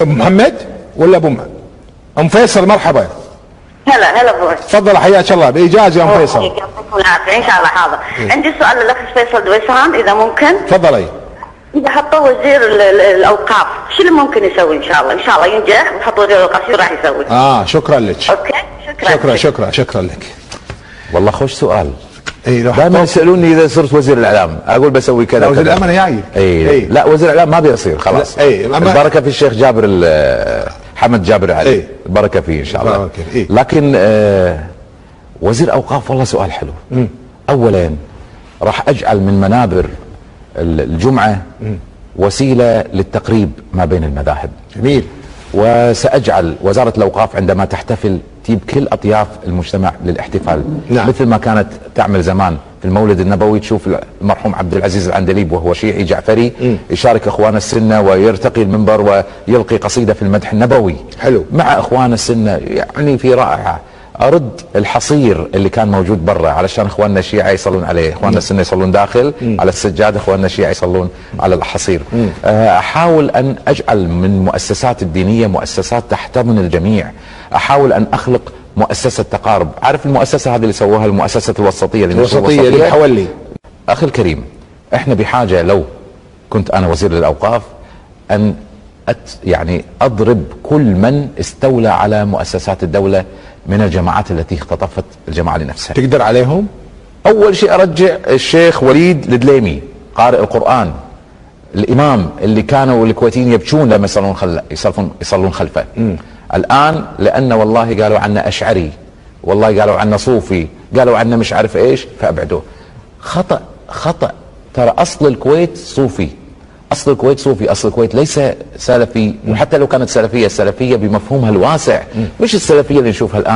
ابو محمد ولا ام فيصل؟ مرحبا. هلا ابوي. تفضل حياك الله. بايجاز يا ام فيصل. يعطيكم العافيه ان شاء الله. حاضر. عندي سؤال للاخ فيصل دويسان اذا ممكن. تفضلي. اذا حطوا وزير الاوقاف شو اللي ممكن يسوي؟ ان شاء الله ينجح وحطوا وزير الاوقاف شو راح يسوي؟ شكرا لك. اوكي شكرا لك. والله خوش سؤال. دائما يسالوني اذا صرت وزير الاعلام اقول بسوي كذا. وزير الاعلام انا جاي. لا وزير الاعلام ما بيصير خلاص. البركه في الشيخ جابر حمد جابر علي. البركه فيه ان شاء الله. لكن وزير اوقاف والله سؤال حلو. اولا راح اجعل من منابر الجمعه وسيله للتقريب ما بين المذاهب. جميل. وساجعل وزاره الاوقاف عندما تحتفل تجيب كل اطياف المجتمع للاحتفال. نعم. مثل ما كانت تعمل زمان في المولد النبوي، تشوف المرحوم عبد العزيز العندليب وهو شيعي جعفري يشارك اخوان السنه ويرتقي المنبر ويلقي قصيده في المدح النبوي. حلو. مع اخوان السنه يعني في رائعه. ارد الحصير اللي كان موجود برا علشان اخواننا الشيعة يصلون عليه، اخواننا السنه يصلون داخل على السجاد، اخواننا الشيعة يصلون على الحصير. احاول ان اجعل من المؤسسات الدينيه مؤسسات تحتضن الجميع. احاول ان اخلق مؤسسه تقارب. عارف المؤسسه هذه اللي سووها المؤسسه الوسطيه اللي حولي. اخي الكريم، احنا بحاجه لو كنت انا وزير للاوقاف ان يعني اضرب كل من استولى على مؤسسات الدوله من الجماعات التي اختطفت الجماعه لنفسها. تقدر عليهم؟ اول شيء ارجع الشيخ وليد الدليمي قارئ القران، الامام اللي كانوا الكويتيين يبكون لما يصلون خلفه. الان لان والله قالوا عنه اشعري، والله قالوا عنه صوفي، قالوا عنه مش عارف ايش، فابعدوه. خطأ. ترى اصل الكويت صوفي، اصل الكويت صوفي، اصل الكويت ليس سلفي. وحتى لو كانت سلفيه، السلفيه بمفهومها الواسع، مش السلفيه اللي نشوفها الان.